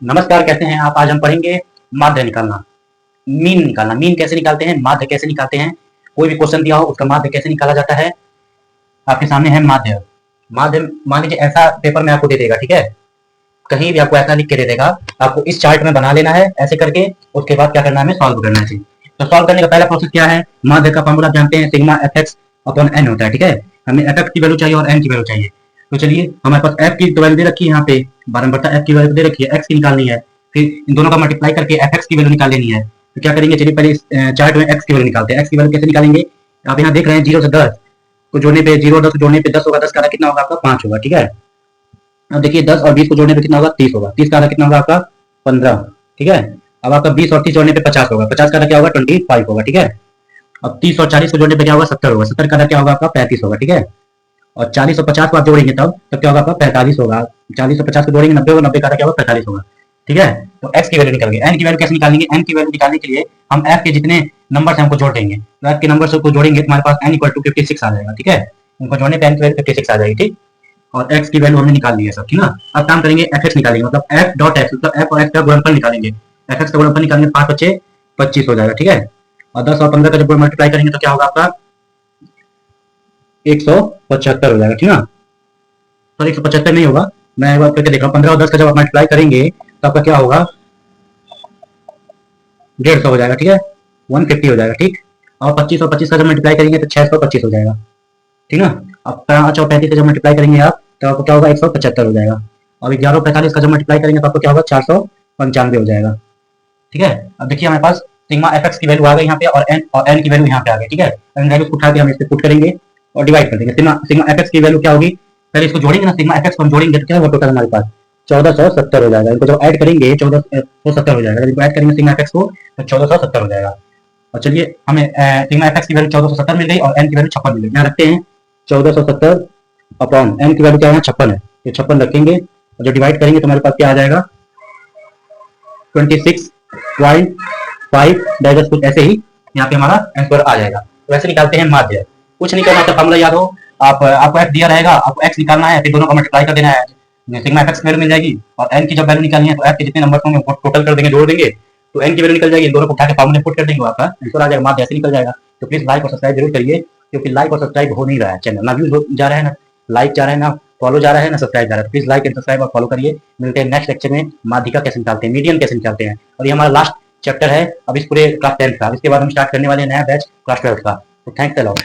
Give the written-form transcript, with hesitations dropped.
नमस्कार, कैसे हैं आप। आज हम पढ़ेंगे माध्य निकालना, मीन निकालना। मीन कैसे निकालते हैं, माध्य कैसे निकालते हैं। कोई भी क्वेश्चन दिया हो उसका माध्य कैसे निकाला जाता है। आपके सामने है माध्य। माध्य मान लीजिए ऐसा पेपर में आपको दे देगा, ठीक है, कहीं भी आपको ऐसा लिख के दे देगा, आपको इस चार्ट में बना लेना है ऐसे करके। उसके बाद क्या करना है, हमें सॉल्व करना है। तो सॉल्व करने का पहला प्रोसेस क्या है, माध्य का फॉर्मूला जानते हैं, sigma f x upon n होता है, ठीक है। हमें एफ एक्स की वैल्यू चाहिए और एन की वैल्यू चाहिए। तो चलिए, हमारे पास एफ की तो वैल्यू दे रखी है, यहाँ पे बारंबारता एफ की वैल्यू दे रखी है, एक्स की निकालनी है। फिर इन दोनों का मल्टीप्लाई करके एफ एक्स की वैल्यू निकाल लेनी है। तो क्या करेंगे, चलिए पहले इस चार्ट में एक्स की वैल्यू निकालते हैं। एक्स की वैल्यू कैसे निकालेंगे, आप यहाँ देख रहे हैं 0 से 10 को जोड़ने पे, 0 और 10 को जोड़ने पे 10 होगा, 10 का आधा कितना होगा आपका 5 होगा, ठीक है। अब देखिए 10 और 20 को जोड़ने पे कितना होगा 30 होगा, 30 का आधा कितना होगा आपका 15, ठीक है। अब आपका 20 और 30 जोड़ने पे 50 होगा, 50 का आधा क्या होगा 25 होगा, ठीक है। अब 30 और 40 को जोड़ने पे क्या होगा 70 होगा, 70 का आधा क्या होगा आपका 35 होगा, ठीक है। और 40 और 50 को आप जोड़ेंगे तब क्या होगा आपका 45 होगा। 40 और 50 को जोड़ेंगे 90 होगा, 90 का आधा क्या होगा 45 होगा, ठीक है। तो x की वैल्यू निकल गई। n की वैल्यू कैसे निकालेंगे, n की वैल्यू निकालने के लिए हम f के जितने नंबर है हमको जोड़ देंगे। तो f के नंबर को जोड़ेंगे तो हमारे पास n इक्वल टू 56 आ जाएगा, ठीक है। उनको जोड़ने पे n की वैल्यू 56 आ जाएगी, ठीक। और x की वैल्यू हमने निकाल ली है सब, ठीक ना। अब काम करेंगे fx निकालेंगे, मतलब f डॉट x, मतलब f और x का गुणनफल निकालेंगे। fx का गुणनफल निकालेंगे 5 बचे 25 हो जाएगा, ठीक है। और 10 और 15 का जब मल्टीप्लाई करेंगे तो क्या होगा आपका 175 हो जाएगा, ठीक ना। तो 175 नहीं होगा, मैं एक बार करके देख रहा हूँ। 15 और 10 का जब आप मल्टीप्लाई करेंगे तो आपका क्या होगा 150 हो जाएगा, ठीक है, 150 हो जाएगा, ठीक। और 25 और 25 का जब मल्टीप्लाई करेंगे तो 625 हो जाएगा, ठीक ना। अब 5 और 35 का जब मल्टीप्लाई करेंगे आप तो आपको क्या होगा 175 हो जाएगा। और 11 और 45 का जब मल्टीप्लाई करेंगे तो आपको क्या होगा 495 हो जाएगा, ठीक है। अब देखिए हमारे पास सिग्मा एफ एक्स की वैल्यू आ गई यहाँ पे, और एन की वैल्यू यहाँ पे आ गई, ठीक है। इन वैल्यूज को उठा के हम इस पे पुट करेंगे और डिवाइड कर देंगे। सिग्मा एफ एक्स की वैल्यू क्या होगी, पहले इसको जोड़ेंगे ना, सिग्मा एफ एक्स को हम जोड़ेंगे तो क्या होगा टोटल हमारे पास 1470 हो जाएगा। इनको जब ऐड करेंगे 1470 हो जाएगा, इनको ऐड करेंगे सिग्मा एफ एक्स को तो 1470 हो जाएगा। और चलिए हमें सिग्मा एफ एक्स की वैल्यू 1470 मिल गई और एन की वैल्यू 56 मिल गई। यहाँ रखते हैं 1470 अपॉन एन की वैल्यू क्या है 56 है, ये 56 रखेंगे और जो डिवाइड करेंगे तो हमारे पास क्या आ जाएगा 26.5 डाइवर्स कुछ ऐसे ही यहाँ पे हमारा आंसर आ जाएगा। तो ऐसे निकालते हैं माध्य। कुछ नहीं करना, फॉर्मूला याद हो, आप आपको एक्स दिया रहेगा, आपको एक्स निकालना है, फिर दोनों का मल्टीप्लाई कर देना है, सिग्मा एफ एक्स वैल्यू मिल जाएगी। और एन की जब वैल्यू निकालनी है तो एफ के जितने नंबर होंगे टोटल कर देंगे, जोड़ देंगे, तो एन की वैल्यू निकल जाएगी। इन दोनों को उठा के फॉर्मूले पुट कर देंगे, आपका आंसर आ जाएगा, माध्य ऐसे निकल जाएगा। तो प्लीज लाइक और सब्सक्राइब जरूर करिए, क्योंकि लाइक और सब्सक्राइब हो नहीं रहा है चैनल, ना व्यूज जा रहा है, ना लाइक जा रहा है, ना फॉलो जा रहा है, ना सब्सक्राइब जा रहा है। प्लीज लाइक एंड सब्सक्राइब और फॉलो करिए। मिलते हैं नेक्स्ट लेक्चर में, माध्यिका कैसे निकालते हैं, मीडियन कैसे निकालते हैं। और ये हमारा लास्ट चैप्टर है अब इस पूरे क्लास 10th का। इसके बाद हम स्टार्ट करने वाले हैं नया बैच क्लास 12th का। तो थैंक्स अ लॉट।